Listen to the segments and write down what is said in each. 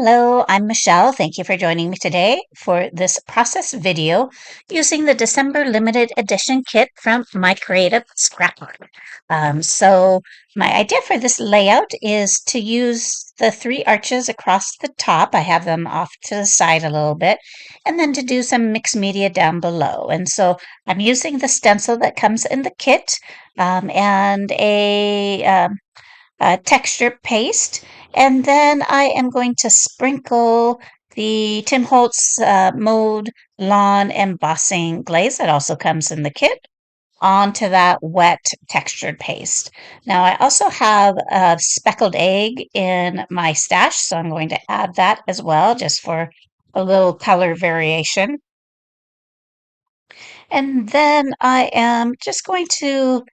Hello, I'm Michelle. Thank you for joining me today for this process video using the December limited edition kit from My Creative Scrapbook. So my idea for this layout is to use the three arches across the top. I have them off to the side a little bit, and then to do some mixed media down below. And so I'm using the stencil that comes in the kit and a texture paste, and then I am going to sprinkle the Tim Holtz Mode Lawn Embossing Glaze that also comes in the kit onto that wet textured paste. Now I also have a speckled egg in my stash, so I'm going to add that as well just for a little color variation. And then I am just going to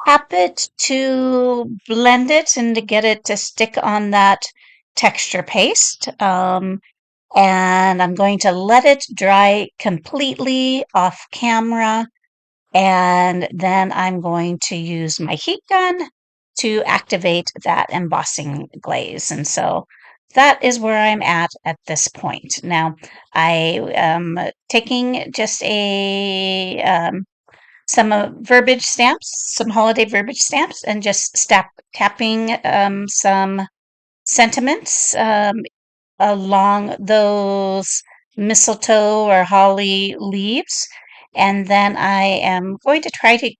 tap it to blend it and to get it to stick on that texture paste. And I'm going to let it dry completely off camera. And then I'm going to use my heat gun to activate that embossing glaze. And so that is where I'm at this point. Now, I am taking just some verbiage stamps, some holiday verbiage stamps, and just tapping some sentiments along those mistletoe or holly leaves. And then I am going to try to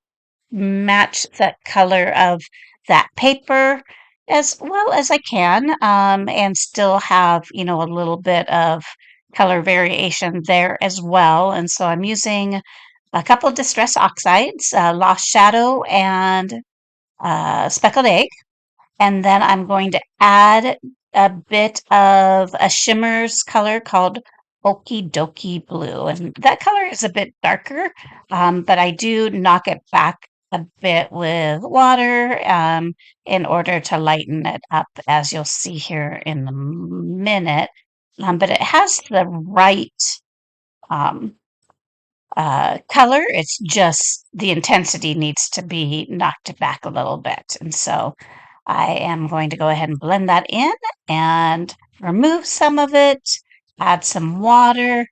match the color of that paper as well as I can, and still have, a little bit of color variation there as well. And so I'm using a couple of distress oxides, Lost Shadow and Speckled Egg. And then I'm going to add a bit of a shimmers color called Okie Dokie Blue. And that color is a bit darker, but I do knock it back a bit with water in order to lighten it up, as you'll see here in a minute. But it has the right um, color. It's just the intensity needs to be knocked back a little bit. And so I am going to go ahead and blend that in and remove some of it, add some water,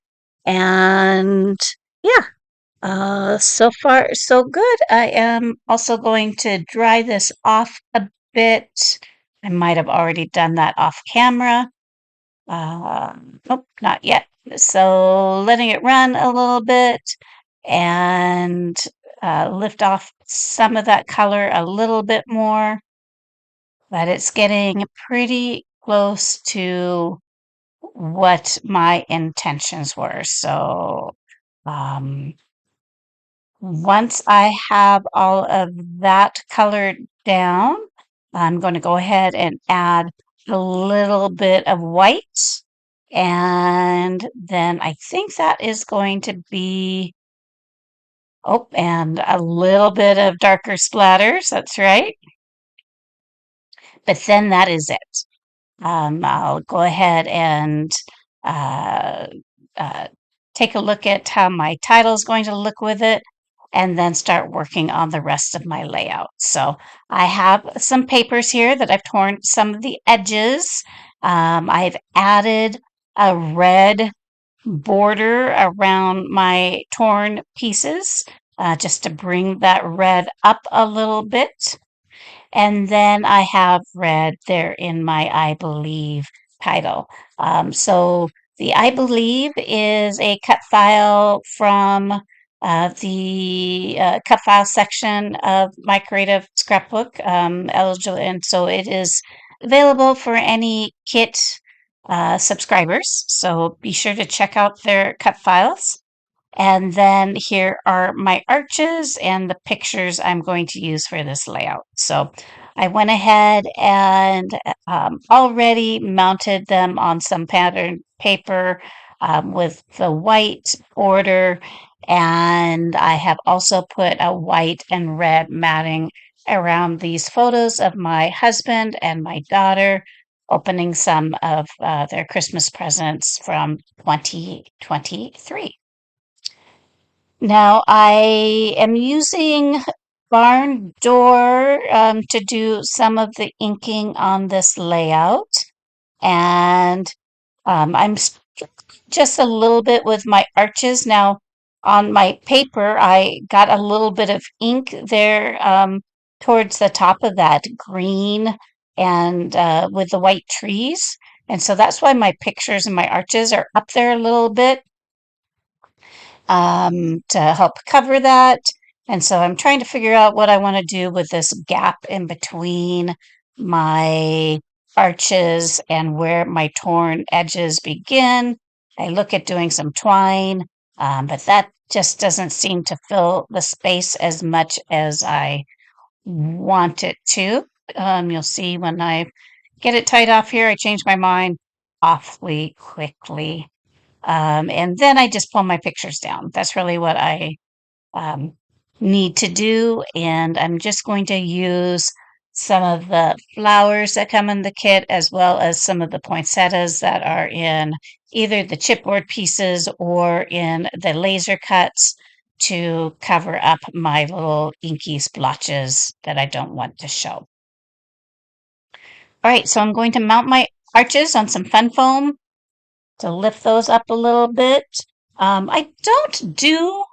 and yeah, so far so good. I am also going to dry this off a bit. I might have already done that off camera. Nope, not yet. So letting it run a little bit and lift off some of that color a little bit more, but it's getting pretty close to what my intentions were. So um, once I have all of that colored down, I'm going to go ahead and add a little bit of white. And then I think that is going to be, oh, and a little bit of darker splatters. That's right. But then that is it. I'll go ahead and uh, uh, take a look at how my title is going to look with it, and then start working on the rest of my layout. So I have some papers here that I've torn some of the edges. I've added a red border around my torn pieces just to bring that red up a little bit. And then I have red there in my I Believe title. So the I Believe is a cut file from the cut file section of my Creative Scrapbook, eligible, and so it is available for any kit subscribers. So be sure to check out their cut files. And then here are my arches and the pictures I'm going to use for this layout. So I went ahead and already mounted them on some pattern paper with the white border. And I have also put a white and red matting around these photos of my husband and my daughter opening some of their Christmas presents from 2023. Now I am using Barn Door to do some of the inking on this layout. And I'm just a little bit with my arches. Now, on my paper, I got a little bit of ink there towards the top of that green and with the white trees. And so that's why my pictures and my arches are up there a little bit to help cover that. And so I'm trying to figure out what I want to do with this gap in between my arches and where my torn edges begin. I look at doing some twine, but that just doesn't seem to fill the space as much as I want it to. You'll see when I get it tied off here, I change my mind awfully quickly. And then I just pull my pictures down. That's really what I um, need to do. And I'm just going to use some of the flowers that come in the kit, as well as some of the poinsettias that are in either the chipboard pieces or in the laser cuts to cover up my little inky splotches that I don't want to show. All right, so I'm going to mount my arches on some fun foam to lift those up a little bit. I don't do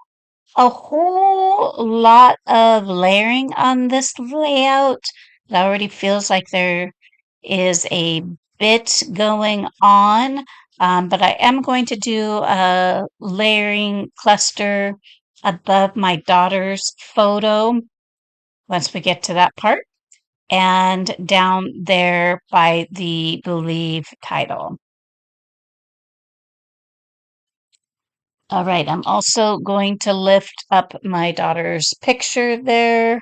a whole lot of layering on this layout. It already feels like there is a bit going on, but I am going to do a layering cluster above my daughter's photo once we get to that part, and down there by the Believe title. All right, I'm also going to lift up my daughter's picture there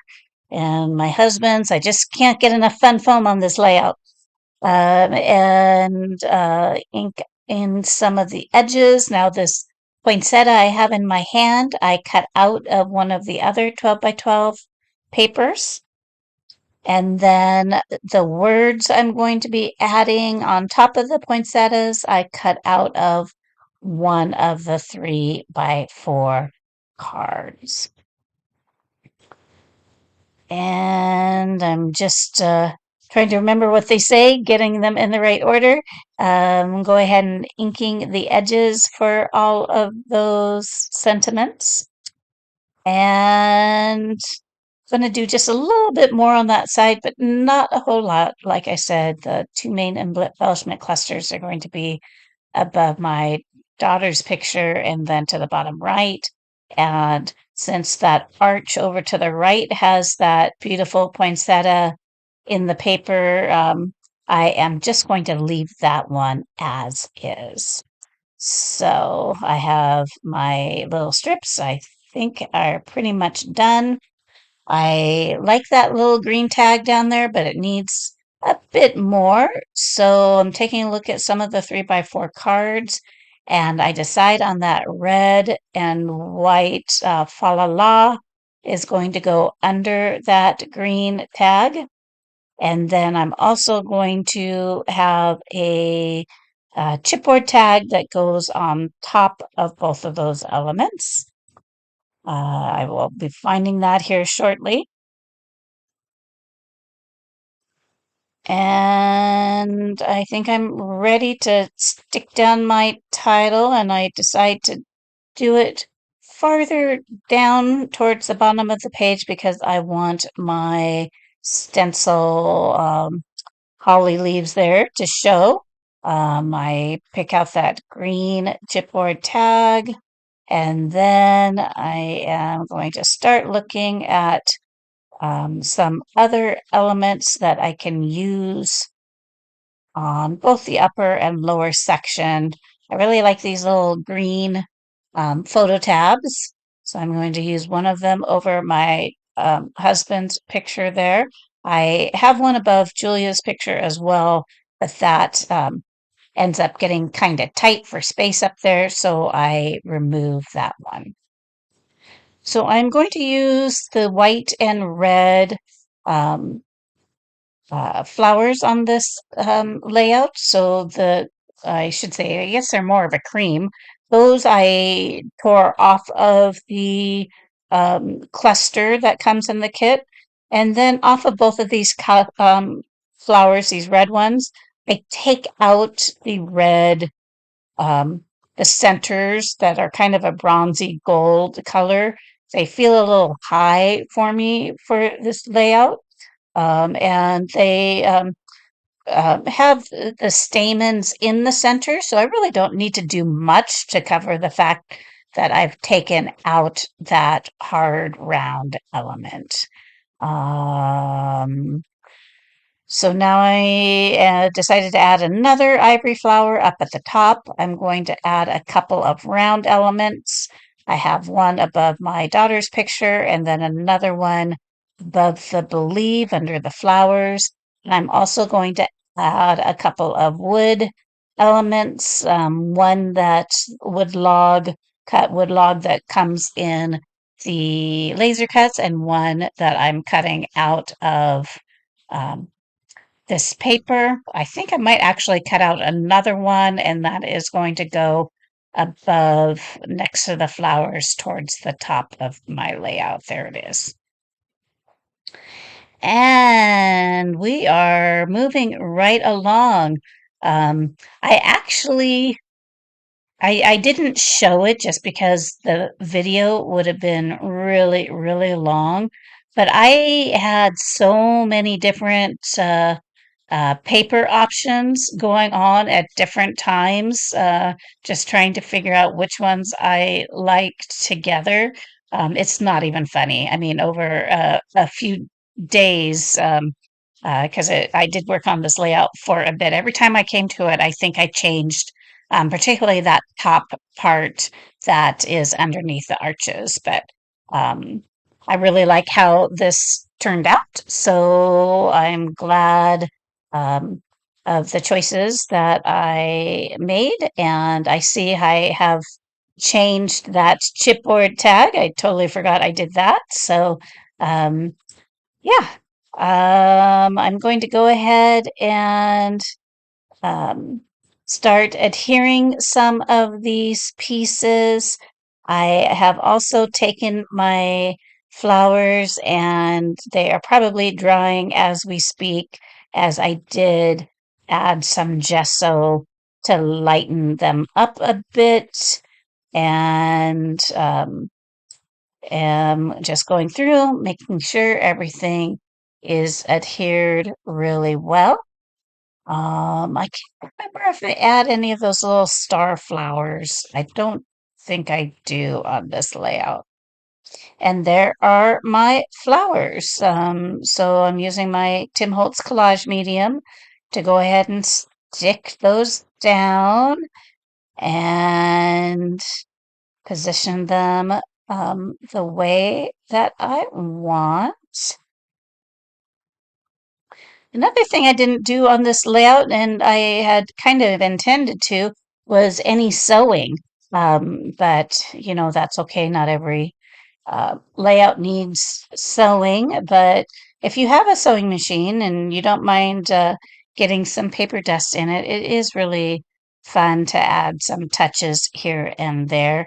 and my husband's. I just can't get enough fun foam on this layout. And ink in some of the edges. Now, this poinsettia I have in my hand, I cut out of one of the other 12 by 12 papers. And then the words I'm going to be adding on top of the poinsettias, I cut out of one of the 3 by 4 cards. And I'm just trying to remember what they say, getting them in the right order. Go ahead and inking the edges for all of those sentiments. And going to do just a little bit more on that side, but not a whole lot. Like I said, the 2 main embellishment clusters are going to be above my daughter's picture and then to the bottom right. And since that arch over to the right has that beautiful poinsettia in the paper, I am just going to leave that one as is. So I have my little strips, I think are pretty much done. I like that little green tag down there, but it needs a bit more. So I'm taking a look at some of the 3 by 4 cards, and I decide on that red and white fa la la is going to go under that green tag. And then I'm also going to have a chipboard tag that goes on top of both of those elements. I will be finding that here shortly. And I think I'm ready to stick down my title, and I decide to do it farther down towards the bottom of the page because I want my stencil holly leaves there to show. I pick out that green chipboard tag, and then I am going to start looking at some other elements that I can use on both the upper and lower section. I really like these little green photo tabs. So I'm going to use one of them over my husband's picture there. I have one above Julia's picture as well, but that ends up getting kind of tight for space up there. So I remove that one. So I'm going to use the white and red um, flowers on this layout. So I should say, I guess they're more of a cream. Those I tore off of the cluster that comes in the kit. And then off of both of these flowers, these red ones, I take out the red, um, the centers that are kind of a bronzy gold color. They feel a little high for me for this layout. And they have the stamens in the center, so I really don't need to do much to cover the fact that I've taken out that hard round element. Um, so now I decided to add another ivory flower up at the top. I'm going to add a couple of round elements. I have one above my daughter's picture and then another one above the believe under the flowers. And I'm also going to add a couple of wood elements, one that wood log, cut wood log that comes in the laser cuts, and one that I'm cutting out of um, this paper. I think I might actually cut out another one, and that is going to go above next to the flowers towards the top of my layout. There it is. And we are moving right along. I actually I didn't show it just because the video would have been really, really long, but I had so many different paper options going on at different times, just trying to figure out which ones I liked together. It's not even funny. I mean, over a few days, because I did work on this layout for a bit. Every time I came to it, I think I changed, particularly that top part that is underneath the arches. But um, I really like how this turned out. So I'm glad um, of the choices that I made. And I see I have changed that chipboard tag. I totally forgot I did that. So um, yeah, I'm going to go ahead and um, start adhering some of these pieces. I have also taken my flowers and they are probably drying as we speak, as I did add some gesso to lighten them up a bit. And am just going through, making sure everything is adhered really well. I can't remember if I add any of those little star flowers. I don't think I do on this layout. And there are my flowers. So I'm using my Tim Holtz collage medium to go ahead and stick those down and position them the way that I want. Another thing I didn't do on this layout, and I had kind of intended to, was any sewing. But you know, that's okay. Not every layout needs sewing, but if you have a sewing machine and you don't mind getting some paper dust in it, it is really fun to add some touches here and there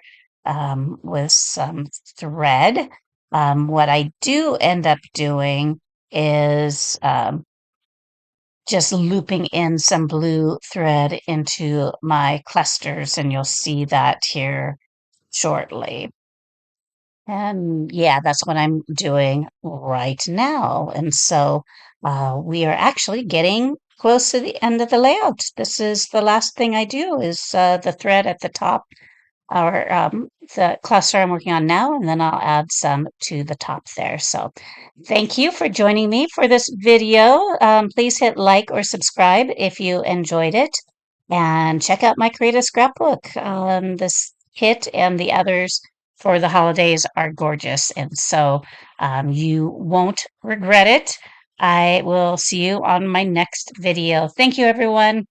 with some thread. What I do end up doing is just looping in some blue thread into my clusters, and you'll see that here shortly. And yeah, that's what I'm doing right now. And so we are actually getting close to the end of the layout. This is the last thing I do is the thread at the top or the cluster I'm working on now, and then I'll add some to the top there. So thank you for joining me for this video. Please hit like or subscribe if you enjoyed it, and check out my Creative Scrapbook. This kit and the others for the holidays are gorgeous, and so you won't regret it. I will see you on my next video. Thank you, everyone.